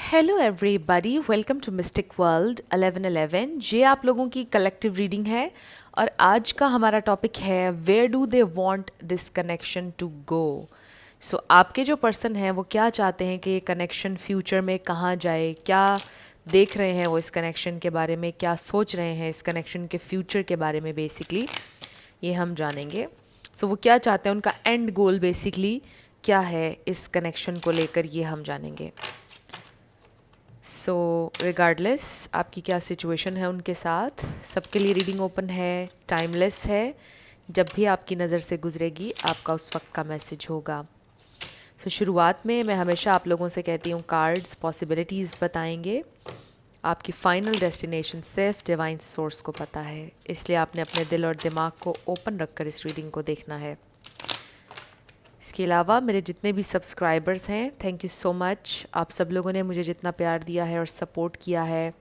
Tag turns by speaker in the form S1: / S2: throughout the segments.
S1: Hello everybody, welcome to mystic world 1111। ये आप लोगों की कलेक्टिव रीडिंग है और आज का हमारा टॉपिक है where do they want this connection to go. So आपके जो पर्सन हैं वो क्या चाहते हैं कि ये कनेक्शन फ्यूचर में कहाँ जाए, क्या देख रहे हैं वो इस कनेक्शन के बारे में, क्या सोच रहे हैं इस कनेक्शन के फ्यूचर के बारे में। बेसिकली ये हम जानेंगे। सो वो क्या चाहते हैं, उनका एंड गोल बेसिकली क्या है इस कनेक्शन को लेकर, ये हम जानेंगे। सो रिगार्डलेस आपकी क्या सिचुएशन है उनके साथ, सबके लिए रीडिंग ओपन है, टाइमलेस है। जब भी आपकी नज़र से गुजरेगी आपका उस वक्त का मैसेज होगा। शुरुआत में मैं हमेशा आप लोगों से कहती हूँ कार्ड्स पॉसिबिलिटीज़ बताएंगे। आपकी फाइनल डेस्टिनेशन सिर्फ डिवाइन सोर्स को पता है, इसलिए आपने अपने दिल और दिमाग को ओपन रखकर इस रीडिंग को देखना है। इसके अलावा मेरे जितने भी सब्सक्राइबर्स हैं, थैंक यू सो मच। आप सब लोगों ने मुझे जितना प्यार दिया है और सपोर्ट किया है,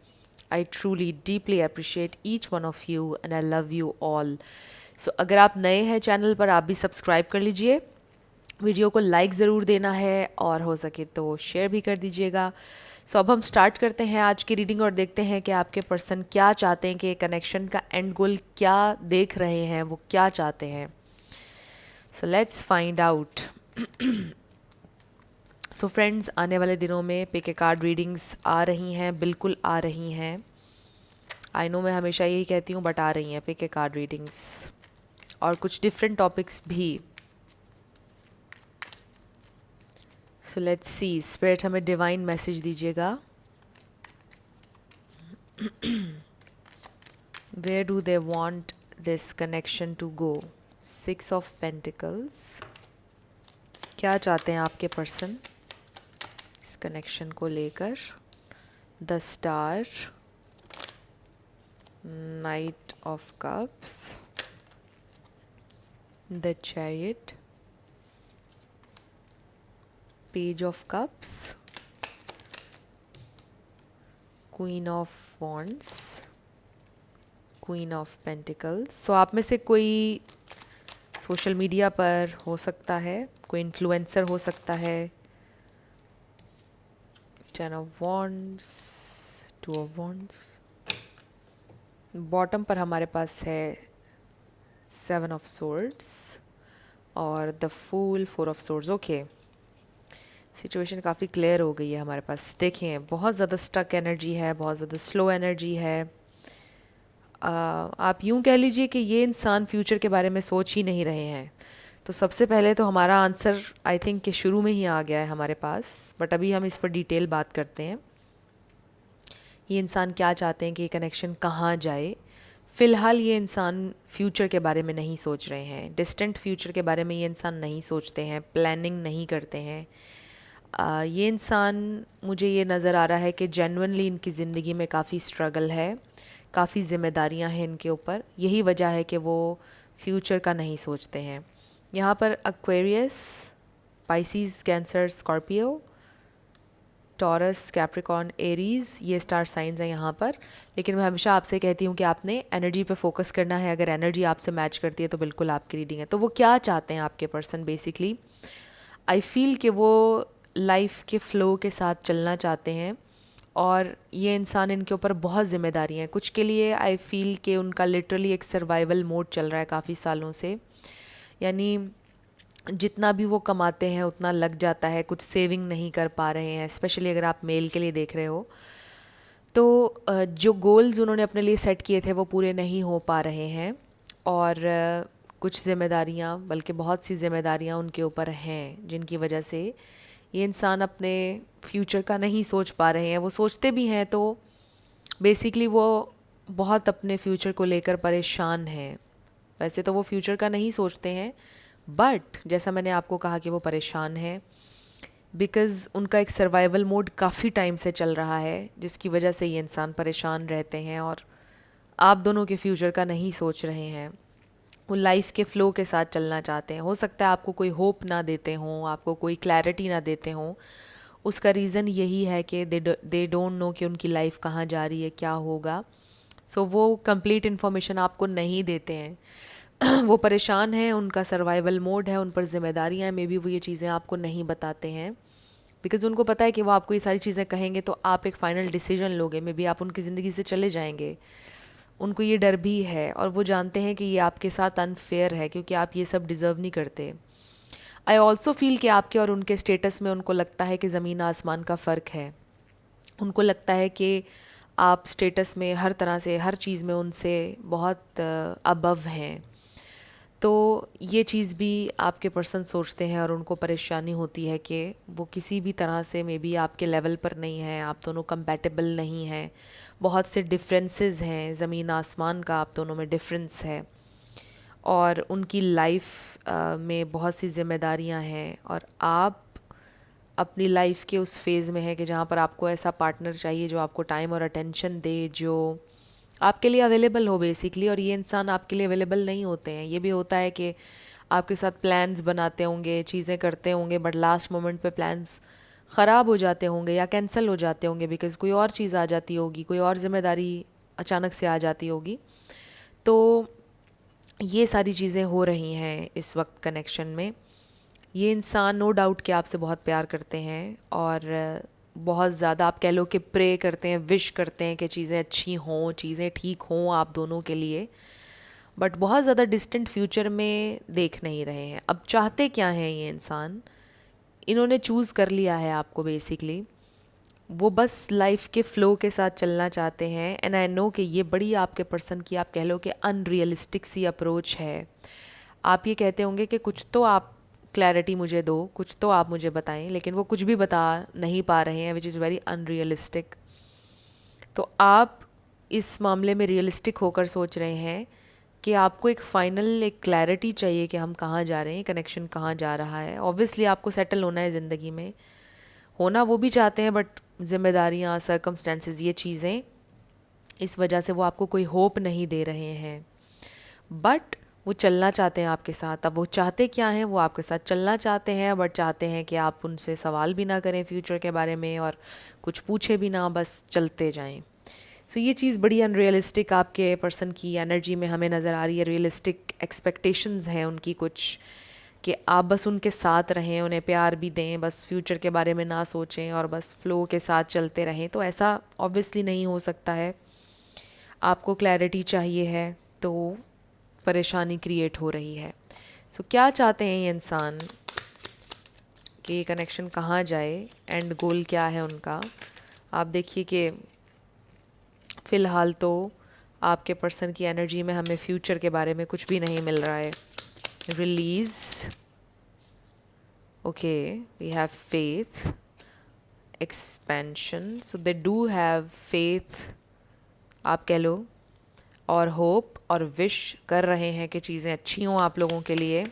S1: I truly deeply appreciate each one of you and I love you all. So अगर आप नए हैं चैनल पर, आप भी सब्सक्राइब कर लीजिए, वीडियो को लाइक ज़रूर देना है और हो सके तो शेयर भी कर दीजिएगा। सो अब हम स्टार्ट करते हैं आज की रीडिंग और देखते हैं कि आपके पर्सन क्या चाहते हैं, कि कनेक्शन का एंड गोल क्या देख रहे हैं, वो क्या चाहते हैं। So let's find out. So friends, आने वाले दिनों में पिक ए कार्ड रीडिंग्स आ रही हैं, बिल्कुल आ रही हैं। आई नो मैं हमेशा यही कहती हूँ, बट आ रही हैं पिक ए कार्ड रीडिंग्स और कुछ डिफरेंट टॉपिक्स भी। सो लेट्स सी, स्पिरिट हमें डिवाइन मैसेज दीजिएगा। Where do they want this connection to go. 6 of pentacles, क्या चाहते हैं आपके पर्सन इस कनेक्शन को लेकर। The star, knight of cups, the chariot, page of cups, queen of wands, queen of pentacles. So आप में से कोई सोशल मीडिया पर हो सकता है, कोई इन्फ्लुएंसर हो सकता है। 10 of wands, 2 of wands, bottom पर हमारे पास है 7 ऑफ सोर्ड्स और the fool, 4 of swords. Okay, situation काफ़ी क्लियर हो गई है हमारे पास। देखें, बहुत ज़्यादा स्टक एनर्जी है, बहुत ज़्यादा स्लो एनर्जी है। आप यूँ कह लीजिए कि ये इंसान फ्यूचर के बारे में सोच ही नहीं रहे हैं। तो सबसे पहले तो हमारा आंसर आई थिंक कि शुरू में ही आ गया है हमारे पास, बट अभी हम इस पर डिटेल बात करते हैं। ये इंसान क्या चाहते हैं कि ये कनेक्शन कहाँ जाए। फ़िलहाल ये इंसान फ्यूचर के बारे में नहीं सोच रहे हैं, डिस्टेंट फ्यूचर के बारे में ये इंसान नहीं सोचते हैं, प्लानिंग नहीं करते हैं। ये इंसान, मुझे ये नज़र आ रहा है कि जेन्युइनली इनकी ज़िंदगी में काफ़ी स्ट्रगल है, काफ़ी ज़िम्मेदारियां हैं इनके ऊपर। यही वजह है कि वो फ्यूचर का नहीं सोचते हैं। यहाँ पर Aquarius, Pisces, Cancer, Scorpio, Taurus, Capricorn, Aries, ये स्टार साइंस हैं यहाँ पर। लेकिन मैं हमेशा आपसे कहती हूँ कि आपने एनर्जी पे फोकस करना है। अगर एनर्जी आपसे मैच करती है तो बिल्कुल आपकी रीडिंग है। तो वो क्या चाहते हैं आपके पर्सन, बेसिकली आई फील कि वो लाइफ के फ़्लो के साथ चलना चाहते हैं और ये इंसान, इनके ऊपर बहुत ज़िम्मेदारी हैं। कुछ के लिए आई फील कि उनका लिटरली एक सर्वाइवल मोड चल रहा है काफ़ी सालों से, यानी जितना भी वो कमाते हैं उतना लग जाता है, कुछ सेविंग नहीं कर पा रहे हैं। स्पेशली अगर आप मेल के लिए देख रहे हो तो जो गोल्स उन्होंने अपने लिए सेट किए थे वो पूरे नहीं हो पा रहे हैं और कुछ ज़िम्मेदारियाँ, बल्कि बहुत सी ज़िम्मेदारियाँ उनके ऊपर हैं, जिनकी वजह से ये इंसान अपने फ्यूचर का नहीं सोच पा रहे हैं। वो सोचते भी हैं तो बेसिकली वो बहुत अपने फ्यूचर को लेकर परेशान हैं। वैसे तो वो फ्यूचर का नहीं सोचते हैं, बट जैसा मैंने आपको कहा कि वो परेशान हैं बिकॉज़ उनका एक सर्वाइवल मोड काफ़ी टाइम से चल रहा है, जिसकी वजह से ये इंसान परेशान रहते हैं और आप दोनों के फ्यूचर का नहीं सोच रहे हैं। वो लाइफ के फ़्लो के साथ चलना चाहते हैं। हो सकता है आपको कोई होप ना देते हों, आपको कोई क्लैरिटी ना देते हों। उसका रीज़न यही है कि दे डोंट नो कि उनकी लाइफ कहाँ जा रही है, क्या होगा। सो वो कंप्लीट इन्फॉर्मेशन आपको नहीं देते हैं। वो परेशान हैं, उनका सर्वाइवल मोड है, उन पर ज़िम्मेदारियाँ हैं, मे बी वो ये चीज़ें आपको नहीं बताते हैं। बिकॉज उनको पता है कि वो आपको ये सारी चीज़ें कहेंगे तो आप एक फ़ाइनल डिसीजन लोगे, मे बी आप उनकी ज़िंदगी से चले जाएंगे। उनको ये डर भी है और वो जानते हैं कि ये आपके साथ अनफेयर है क्योंकि आप ये सब डिज़र्व नहीं करते। आई ऑल्सो फील कि आपके और उनके स्टेटस में उनको लगता है कि ज़मीन आसमान का फ़र्क है। उनको लगता है कि आप स्टेटस में हर तरह से, हर चीज़ में उनसे बहुत अबव हैं। तो ये चीज़ भी आपके पर्सन सोचते हैं और उनको परेशानी होती है कि वो किसी भी तरह से मे बी आपके लेवल पर नहीं है, आप दोनों कंपैटिबल नहीं हैं, बहुत से डिफरेंसेस हैं, ज़मीन आसमान का आप दोनों में डिफरेंस है। और उनकी लाइफ में बहुत सी जिम्मेदारियां हैं और आप अपनी लाइफ के उस फेज़ में है कि जहाँ पर आपको ऐसा पार्टनर चाहिए जो आपको टाइम और अटेंशन दे, जो आपके लिए अवेलेबल हो बेसिकली। और ये इंसान आपके लिए अवेलेबल नहीं होते हैं। ये भी होता है कि आपके साथ प्लान्स बनाते होंगे, चीज़ें करते होंगे, बट लास्ट मोमेंट पे प्लान्स ख़राब हो जाते होंगे या कैंसिल हो जाते होंगे बिकॉज़ कोई और चीज़ आ जाती होगी, कोई और ज़िम्मेदारी अचानक से आ जाती होगी। तो ये सारी चीज़ें हो रही हैं इस वक्त कनेक्शन में। ये इंसान नो डाउट कि आपसे बहुत प्यार करते हैं और बहुत ज़्यादा आप कह लो कि प्रे करते हैं, विश करते हैं कि चीज़ें अच्छी हों, चीज़ें ठीक हों आप दोनों के लिए, बट बहुत ज़्यादा डिस्टेंट फ्यूचर में देख नहीं रहे हैं। अब चाहते क्या हैं ये इंसान? इन्होंने चूज़ कर लिया है आपको बेसिकली। वो बस लाइफ के फ़्लो के साथ चलना चाहते हैं। एंड आई नो कि ये बड़ी आपके पर्सन की आप कह लो कि अनरियलिस्टिक सी अप्रोच है। आप ये कहते होंगे कि कुछ तो आप क्लैरिटी मुझे दो, कुछ तो आप मुझे बताएं, लेकिन वो कुछ भी बता नहीं पा रहे हैं, विच इज़ वेरी अनरियलिस्टिक। तो आप इस मामले में रियलिस्टिक होकर सोच रहे हैं कि आपको एक फ़ाइनल एक क्लैरिटी चाहिए कि हम कहाँ जा रहे हैं, कनेक्शन कहाँ जा रहा है। ऑब्वियसली आपको सेटल होना है ज़िंदगी में, होना वो भी चाहते हैं, बट जिम्मेदारियाँ, सर्कमस्टेंसेस, ये चीज़ें, इस वजह से वो आपको कोई होप नहीं दे रहे हैं। बट वो चलना चाहते हैं आपके साथ। अब वो चाहते क्या हैं? वो आपके साथ चलना चाहते हैं, बट चाहते हैं कि आप उनसे सवाल भी ना करें फ्यूचर के बारे में और कुछ पूछे भी ना, बस चलते जाएं। सो ये चीज़ बड़ी अनरियलिस्टिक आपके पर्सन की एनर्जी में हमें नज़र आ रही है। रियलिस्टिक एक्सपेक्टेशंस हैं उनकी कुछ, कि आप बस उनके साथ रहें, उन्हें प्यार भी दें, बस फ्यूचर के बारे में ना सोचें और बस फ्लो के साथ चलते रहें। तो ऐसा ऑब्वियसली नहीं हो सकता है। आपको क्लैरिटी चाहिए है, तो परेशानी क्रिएट हो रही है। सो क्या चाहते हैं ये इंसान कि ये कनेक्शन कहाँ जाए, एंड गोल क्या है उनका? आप देखिए कि फ़िलहाल तो आपके पर्सन की एनर्जी में हमें फ्यूचर के बारे में कुछ भी नहीं मिल रहा है। Release, okay, we have faith, expansion, so they do have faith आप कह लो, और होप और विश कर रहे हैं कि चीज़ें अच्छी हों आप लोगों के लिए।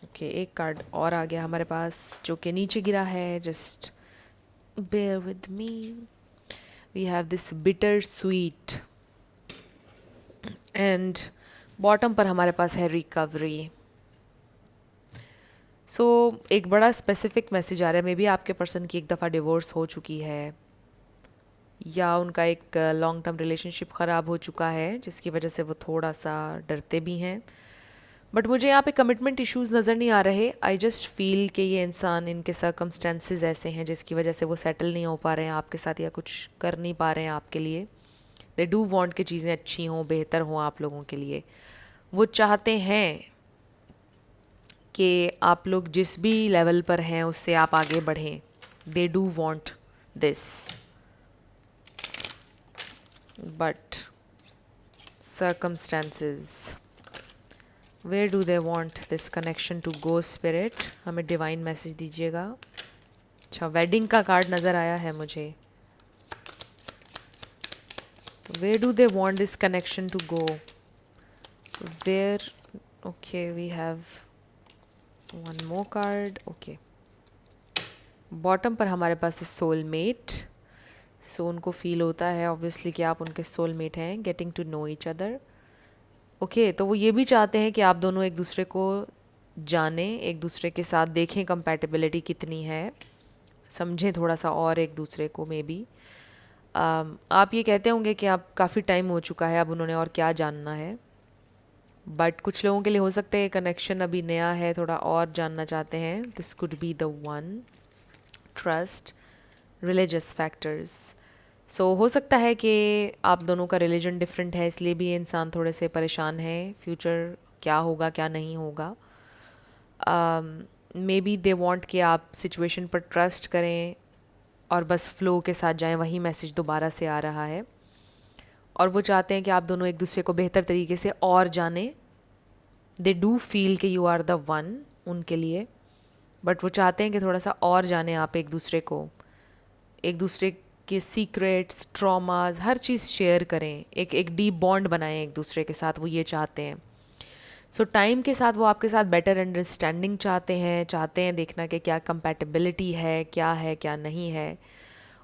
S1: ओके, एक कार्ड और आ गया हमारे पास जो कि नीचे गिरा है, just bear with me. We have this bitter sweet and bottom पर हमारे पास है रिकवरी। सो एक बड़ा स्पेसिफिक मैसेज आ रहा है। मे बी आपके पर्सन की एक दफ़ा डिवोर्स हो चुकी है या उनका एक लॉन्ग टर्म रिलेशनशिप ख़राब हो चुका है जिसकी वजह से वो थोड़ा सा डरते भी हैं। बट मुझे यहाँ पे कमिटमेंट इश्यूज़ नज़र नहीं आ रहे। आई जस्ट फील कि ये इंसान, इनके सर्कमस्टेंसेस ऐसे हैं जिसकी वजह से वो सेटल नहीं हो पा रहे हैं आपके साथ या कुछ कर नहीं पा रहे हैं आपके लिए। दे डू वांट कि चीज़ें अच्छी हों, बेहतर हों आप लोगों के लिए। वो चाहते हैं कि आप लोग जिस भी लेवल पर हैं उससे आप आगे बढ़ें। They do want this, but circumstances, where do they want this connection to go? spirit, हमें डिवाइन मैसेज दीजिएगा। अच्छा, वेडिंग का कार्ड नज़र आया है मुझे। where do they want this connection to go? where, okay, we have one more card. okay, bottom पर हमारे पास है सोलमेट। सो उनको फील होता है ऑब्वियसली कि आप उनके सोलमेट हैं, getting to know each other. Okay, तो वो ये भी चाहते हैं कि आप दोनों एक दूसरे को जानें, एक दूसरे के साथ देखें कंपैटिबिलिटी कितनी है, समझें थोड़ा सा और एक दूसरे को। मे बी आप ये कहते होंगे कि आप काफ़ी टाइम हो चुका है, अब उन्होंने और क्या जानना है। बट कुछ लोगों के लिए हो सकता है कनेक्शन अभी नया है, थोड़ा और जानना चाहते हैं. This could be the one. Trust, religious factors. So हो सकता है कि आप दोनों का रिलीजन डिफरेंट है, इसलिए भी ये इंसान थोड़े से परेशान है. फ्यूचर क्या होगा क्या नहीं होगा. मे बी दे वॉन्ट कि आप सिचुएशन पर ट्रस्ट करें और बस फ्लो के साथ जाएं. वही मैसेज दोबारा से आ रहा है. और वो चाहते हैं कि आप दोनों एक दूसरे को बेहतर तरीके से और जानें. दे डू फील कि यू आर द वन उनके लिए, बट वो चाहते हैं कि थोड़ा सा और जानें आप एक दूसरे को, एक दूसरे के सीक्रेट्स, ट्रॉमाज, हर चीज़ शेयर करें, एक डीप बॉन्ड बनाएं एक दूसरे के साथ. वो ये चाहते हैं. सो टाइम के साथ वो आपके साथ बेटर अंडरस्टैंडिंग चाहते हैं देखना कि क्या कंपैटिबिलिटी है क्या नहीं है.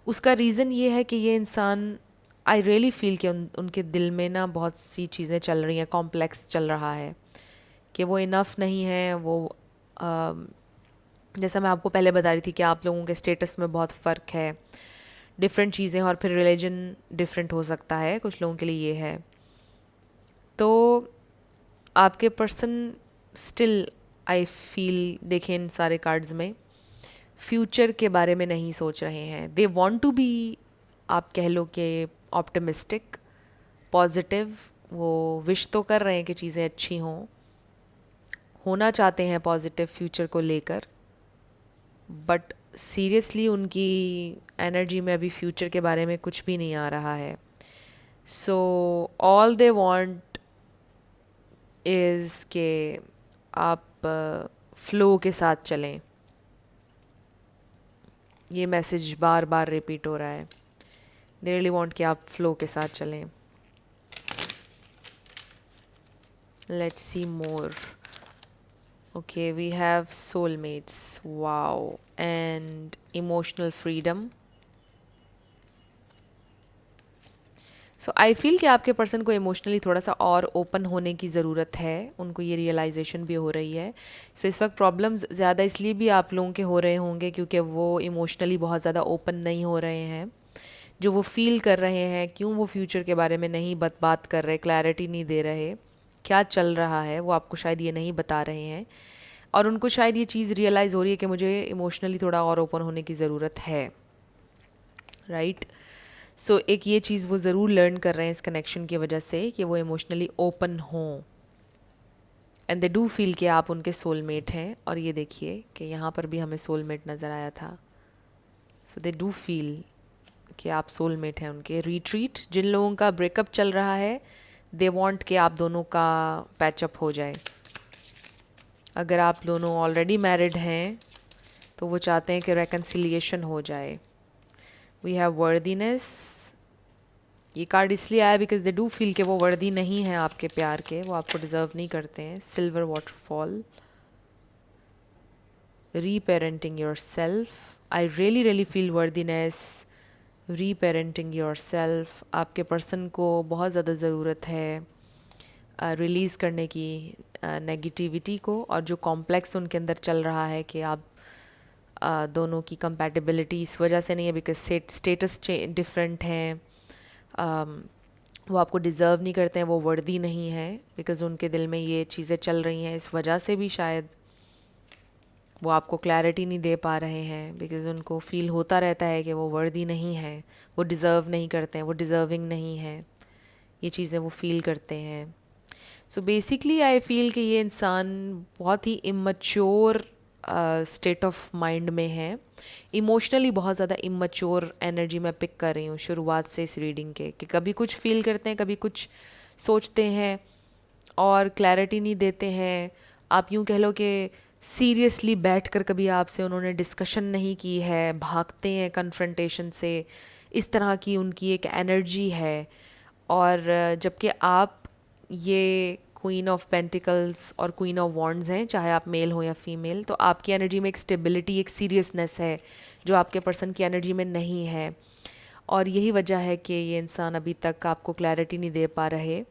S1: उसका रीज़न ये है कि ये इंसान, आई रियली फील कि उनके दिल में ना बहुत सी चीज़ें चल रही हैं, कॉम्प्लेक्स चल रहा है कि वो इनफ नहीं है. वो जैसा मैं आपको पहले बता रही थी कि आप लोगों के स्टेटस में बहुत फ़र्क है, डिफरेंट चीज़ें, और फिर रिलीजन डिफरेंट हो सकता है कुछ लोगों के लिए ये है. तो आपके पर्सन स्टिल, आई फील, देखें इन सारे कार्ड्स में, फ्यूचर के बारे में नहीं सोच रहे हैं. दे वांट टू बी, आप कह लो कि ऑप्टिमिस्टिक, पॉजिटिव. वो विश तो कर रहे हैं कि चीज़ें अच्छी होना चाहते हैं पॉजिटिव फ्यूचर को लेकर, बट सीरियसली उनकी एनर्जी में अभी फ्यूचर के बारे में कुछ भी नहीं आ रहा है. So all they want is के आप फ्लो के साथ चलें. ये मैसेज बार बार रिपीट हो रहा है. दे रियली वांट कि आप फ्लो के साथ चलें. Let's see more. Okay, we have soulmates, wow, and emotional freedom. So I feel कि आपके पर्सन को इमोशनली थोड़ा सा और ओपन होने की ज़रूरत है. उनको ये रियलाइजेशन भी हो रही है. सो इस वक्त प्रॉब्लम्स ज़्यादा इसलिए भी आप लोगों के हो रहे होंगे क्योंकि वो इमोशनली बहुत ज़्यादा ओपन नहीं हो रहे हैं. जो वो फील कर रहे हैं, क्यों वो फ्यूचर के बारे में नहीं बात कर रहे, क्लैरिटी नहीं दे रहे, क्या चल रहा है, वो आपको शायद ये नहीं बता रहे हैं. और उनको शायद ये चीज़ रियलाइज़ हो रही है कि मुझे इमोशनली थोड़ा और ओपन होने की ज़रूरत है. राइट. सो एक ये चीज़ वो ज़रूर लर्न कर रहे हैं इस कनेक्शन की वजह से कि वो इमोशनली ओपन हों. एंड दे डू फील कि आप उनके सोलमेट हैं. और ये देखिए कि यहाँ पर भी हमें सोलमेट नज़र आया था. सो दे डू फील कि आप सोलमेट हैं उनके. रिट्रीट, जिन लोगों का ब्रेकअप चल रहा है, दे वांट कि आप दोनों का पैचअप हो जाए. अगर आप दोनों ऑलरेडी मैरिड हैं तो वो चाहते हैं कि रेकन्सिलिएशन हो जाए. We have worthiness. ये कार्ड इसलिए आया बिकॉज दे डू फील कि वो वर्दी नहीं है आपके प्यार के, वो आपको डिज़र्व नहीं करते हैं. Silver waterfall. Reparenting yourself. I really feel worthiness. Reparenting yourself. आपके पर्सन को बहुत ज़्यादा ज़रूरत है रिलीज़ करने की नेगेटिविटी को, और जो कॉम्प्लेक्स उनके अंदर चल रहा है कि आप दोनों की कंपैटिबिलिटी इस वजह से नहीं है बिकॉज स्टेटस डिफरेंट हैं. वो आपको डिज़र्व नहीं करते हैं, वो वर्दी नहीं है बिकॉज उनके दिल में ये चीज़ें चल रही हैं. इस वजह से भी शायद वो आपको क्लैरिटी नहीं दे पा रहे हैं बिकॉज उनको फील होता रहता है कि वो वर्दी नहीं है, वो डिज़र्व नहीं करते हैं, वो डिज़र्विंग नहीं है. ये चीज़ें वो फील करते हैं. सो बेसिकली आई फील कि ये इंसान बहुत ही इमैच्योर स्टेट ऑफ माइंड में है. इमोशनली बहुत ज़्यादा इमैच्योर एनर्जी मैं पिक कर रही हूँ शुरुआत से इस रीडिंग के, कि कभी कुछ फील करते हैं, कभी कुछ सोचते हैं और क्लैरिटी नहीं देते हैं. आप यूँ कह लो कि सीरियसली बैठकर कभी आपसे उन्होंने डिस्कशन नहीं की है, भागते हैं कन्फ्रंटेशन से. इस तरह की उनकी एक एनर्जी है. और जबकि आप ये क्वीन ऑफ पेंटिकल्स और क्वीन ऑफ वॉन्ड्स हैं, चाहे आप मेल हो या फीमेल, तो आपकी एनर्जी में एक स्टेबिलिटी, एक सीरियसनेस है जो आपके पर्सन की एनर्जी में नहीं है. और यही वजह है कि ये इंसान अभी तक आपको क्लैरिटी नहीं दे पा रहे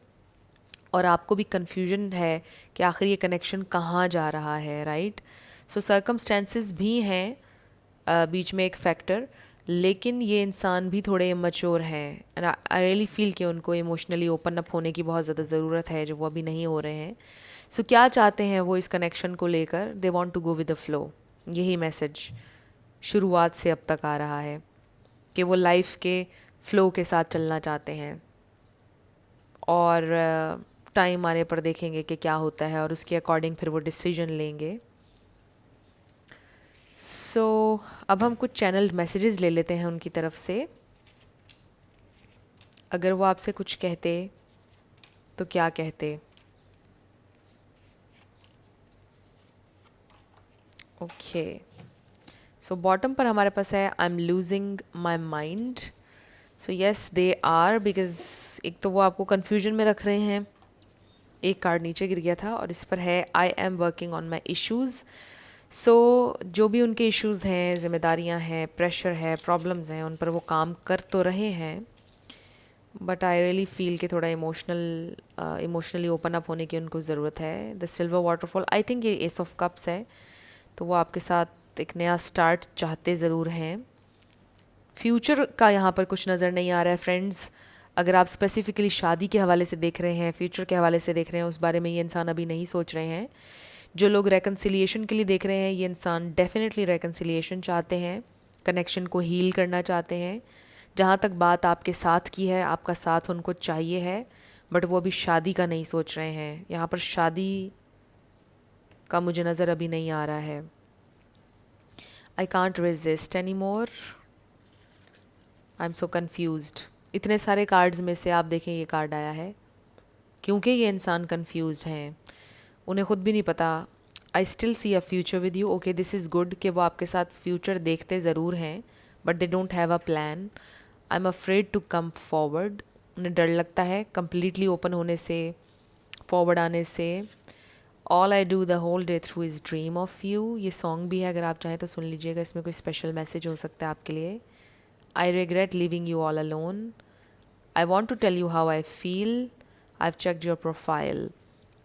S1: और आपको भी कन्फ्यूजन है कि आखिर ये कनेक्शन कहाँ जा रहा है. राइट. सो सर्कमस्टेंसेस भी हैं बीच में एक फैक्टर, लेकिन ये इंसान भी थोड़े इमैच्योर हैं एंड आई रियली फील कि उनको इमोशनली ओपन अप होने की बहुत ज़्यादा ज़रूरत है, जो वो अभी नहीं हो रहे हैं. सो क्या चाहते हैं वो इस कनेक्शन को लेकर? They want to go with the flow. यही मैसेज शुरुआत से अब तक आ रहा है कि वो लाइफ के फ्लो के साथ चलना चाहते हैं और टाइम आने पर देखेंगे कि क्या होता है और उसके अकॉर्डिंग फिर वो डिसीजन लेंगे. सो अब हम कुछ चैनल मैसेजेस ले लेते हैं उनकी तरफ से. अगर वो आपसे कुछ कहते तो क्या कहते? ओके, सो बॉटम पर हमारे पास है I am losing my mind. So yes they are, because एक तो वो आपको कन्फ्यूजन में रख रहे हैं. एक कार्ड नीचे गिर गया था और इस पर है I am working on my issues. So जो भी उनके इश्यूज़ हैं, जिम्मेदारियां हैं, प्रेशर है, प्रॉब्लम्स हैं, उन पर वो काम कर तो रहे हैं. बट आई रियली फील कि थोड़ा इमोशनली ओपन अप होने की उनको ज़रूरत है. The silver waterfall, I think ये एस ऑफ कप्स है, तो वो आपके साथ एक नया स्टार्ट चाहते ज़रूर हैं. फ्यूचर का यहाँ पर कुछ नज़र नहीं आ रहा है फ्रेंड्स. अगर आप स्पेसिफिकली शादी के हवाले से देख रहे हैं, फ्यूचर के हवाले से देख रहे हैं, उस बारे में ये इंसान अभी नहीं सोच रहे हैं. जो लोग रेकन्सिलिएशन के लिए देख रहे हैं, ये इंसान डेफिनेटली रेकन्सिलिएशन चाहते हैं, कनेक्शन को हील करना चाहते हैं. जहाँ तक बात आपके साथ की है, आपका साथ उनको चाहिए है, बट वो अभी शादी का नहीं सोच रहे हैं. यहाँ पर शादी का मुझे नज़र अभी नहीं आ रहा है. I can't resist any more, I am so confused. इतने सारे कार्ड्स में से आप देखें ये कार्ड आया है क्योंकि ये इंसान कन्फ्यूज्ड हैं. उन्हें ख़ुद भी नहीं पता. I still see a future with you. Okay, this is good कि वो आपके साथ फ्यूचर देखते ज़रूर हैं, but they don't have a plan. I am afraid to come forward. उन्हें डर लगता है कम्प्लीटली ओपन होने से, फॉरवर्ड आने से. All I do the whole day through is dream of you. ये सॉन्ग भी है, अगर आप चाहें तो सुन लीजिएगा, इसमें कोई स्पेशल मैसेज हो सकता है आपके लिए. I regret leaving you all alone. I want to tell you how I feel. I have checked your profile.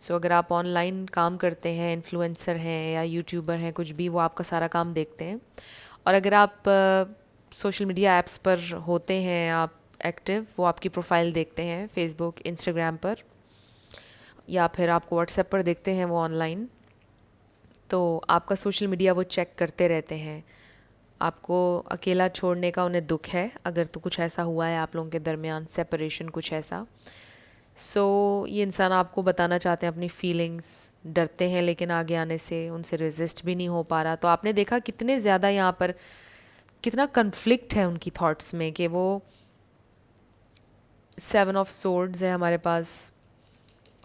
S1: So अगर आप ऑनलाइन काम करते हैं, इन्फ्लुएंसर हैं या यूट्यूबर हैं, कुछ भी, वो आपका सारा काम देखते हैं. और अगर आप सोशल मीडिया ऐप्स पर होते हैं, आप एक्टिव, वो आपकी प्रोफाइल देखते हैं फेसबुक, इंस्टाग्राम पर, या फिर आपको व्हाट्सएप पर देखते हैं वो ऑनलाइन, तो आपका सोशल मीडिया वो चेक करते रहते हैं. आपको अकेला छोड़ने का उन्हें दुख है, अगर तो कुछ ऐसा हुआ है आप लोगों के दरमियान, सेपरेशन कुछ ऐसा. सो ये इंसान आपको बताना चाहते हैं अपनी फीलिंग्स, डरते हैं लेकिन आगे आने से, उनसे रेजिस्ट भी नहीं हो पा रहा. तो आपने देखा कितने ज़्यादा यहाँ पर कितना कन्फ्लिक्ट है उनकी थॉट्स में कि वो 7 ऑफ सोर्ड्स है हमारे पास.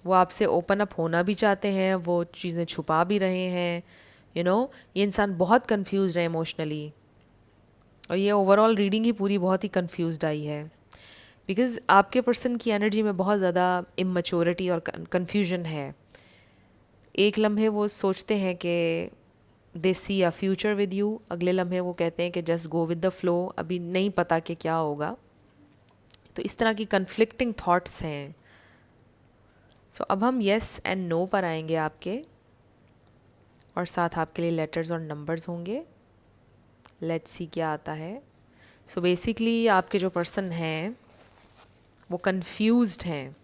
S1: वो आपसे ओपन अप होना भी चाहते हैं, वो चीज़ें छुपा भी रहे हैं. ये इंसान बहुत कंफ्यूज है इमोशनली. और ये ओवरऑल रीडिंग ही पूरी बहुत ही कंफ्यूज्ड आई है, बिकॉज़ आपके पर्सन की एनर्जी में बहुत ज़्यादा इमैच्योरिटी और कन्फ्यूजन है. एक लम्हे वो सोचते हैं कि दे सी अ फ्यूचर विद यू, अगले लम्हे वो कहते हैं कि just go with the flow, अभी नहीं पता कि क्या होगा. तो इस तरह की कन्फ्लिक्टिंग थॉट्स हैं. सो अब हम येस एंड नो पर आएंगे आपके, और साथ आपके लिए लेटर्स और नंबर्स होंगे. लेट्स सी क्या आता है. सो बेसिकली आपके जो पर्सन हैं वो कंफ्यूज्ड हैं,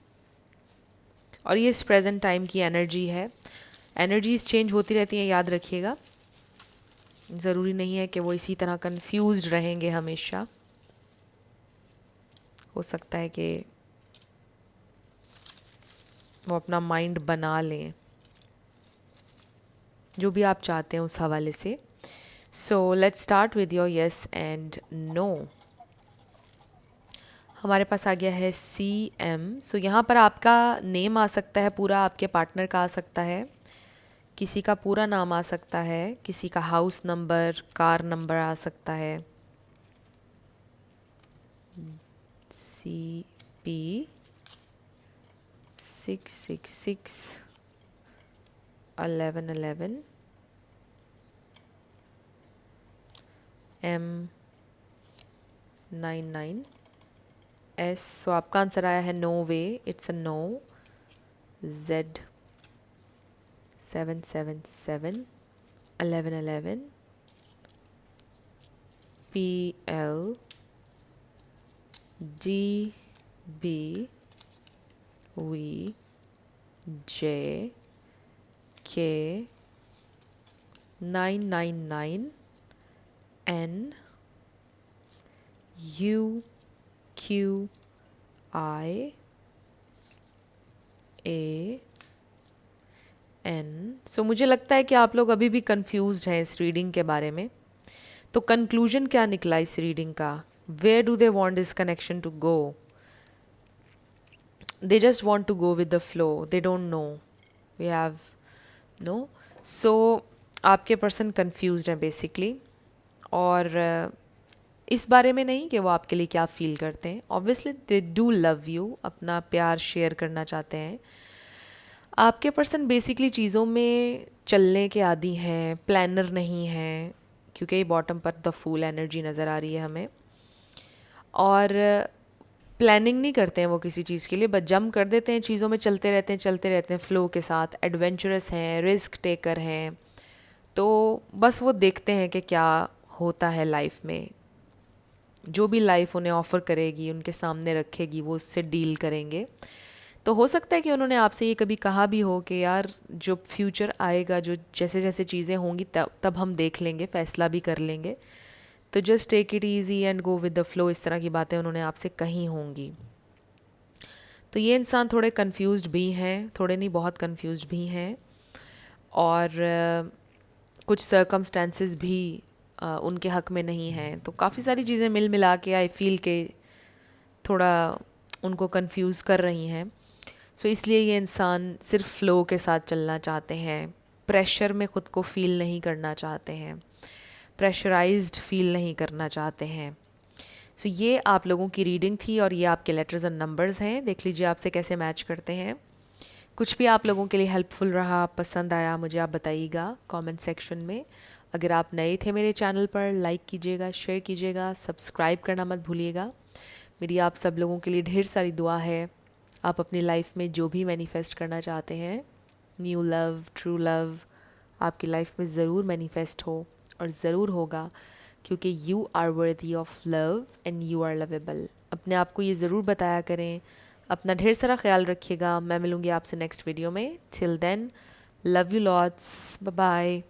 S1: और ये इस प्रेजेंट टाइम की एनर्जी है. एनर्जीज चेंज होती रहती हैं, याद रखिएगा. ज़रूरी नहीं है कि वो इसी तरह कंफ्यूज्ड रहेंगे हमेशा. हो सकता है कि वो अपना माइंड बना लें, जो भी आप चाहते हैं उस हवाले से. So let's start with your yes and no. हमारे पास आ गया है CM. सो यहाँ पर आपका नेम आ सकता है पूरा, आपके पार्टनर का आ सकता है, किसी का पूरा नाम आ सकता है, किसी का हाउस नंबर, कार नंबर आ सकता है. CP6661111 M99S. सो आपका आंसर आया है no way, it's a no. Z777 1111 so मुझे लगता है कि आप लोग अभी भी कंफ्यूज्ड हैं इस रीडिंग के बारे में। तो कंक्लूजन क्या निकला इस रीडिंग का? Where do they want this connection to go? They just want to go with the flow, they don't know, we have no. So आपके पर्सन कंफ्यूज्ड हैं बेसिकली, और इस बारे में नहीं कि वो आपके लिए क्या फील करते हैं। Obviously they do love you, अपना प्यार शेयर करना चाहते हैं। आपके पर्सन बेसिकली चीज़ों में चलने के आदी हैं, प्लानर नहीं हैं, क्योंकि ये बॉटम पर द फूल एनर्जी नज़र आ रही है हमें। और प्लानिंग नहीं करते हैं वो किसी चीज़ के लिए, बस जंप कर देते हैं, चीज़ों में चलते रहते हैं फ़्लो के साथ। एडवेंचरस हैं, रिस्क टेकर हैं, तो बस वो देखते हैं कि क्या होता है लाइफ में। जो भी लाइफ उन्हें ऑफ़र करेगी, उनके सामने रखेगी, वो उससे डील करेंगे। तो हो सकता है कि उन्होंने आपसे ये कभी कहा भी हो कि यार जो फ्यूचर आएगा, जो जैसे जैसे चीज़ें होंगी तब हम देख लेंगे, फ़ैसला भी कर लेंगे। तो just take it easy and go with the flow, इस तरह की बातें उन्होंने आपसे कही होंगी। तो ये इंसान थोड़े कंफ्यूज्ड भी हैं, थोड़े नहीं बहुत कंफ्यूज्ड भी हैं, और कुछ सर्कमस्टेंसेस भी उनके हक में नहीं हैं। तो काफ़ी सारी चीज़ें मिल मिला के आई फील के थोड़ा उनको कंफ्यूज कर रही हैं। सो इसलिए ये इंसान सिर्फ फ़्लो के साथ चलना चाहते हैं, प्रेशर में ख़ुद को फ़ील नहीं करना चाहते हैं, प्रेशराइज्ड फ़ील नहीं करना चाहते हैं। सो ये आप लोगों की रीडिंग थी, और ये आपके लेटर्स एंड नंबर्स हैं। देख लीजिए आपसे कैसे मैच करते हैं। कुछ भी आप लोगों के लिए हेल्पफुल रहा, पसंद आया, मुझे आप बताइएगा कमेंट सेक्शन में। अगर आप नए थे मेरे चैनल पर, लाइक कीजिएगा, शेयर कीजिएगा, सब्सक्राइब करना मत भूलिएगा। मेरी आप सब लोगों के लिए ढेर सारी दुआ है। आप अपनी लाइफ में जो भी मैनिफेस्ट करना चाहते हैं, न्यू लव, ट्रू लव, आपकी लाइफ में ज़रूर मैनिफेस्ट हो, और ज़रूर होगा, क्योंकि you are worthy of love and you are lovable. अपने आप को ये ज़रूर बताया करें। अपना ढेर सारा ख्याल रखिएगा। मैं मिलूँगी आपसे नेक्स्ट वीडियो में। Till then, love you lots, bye bye.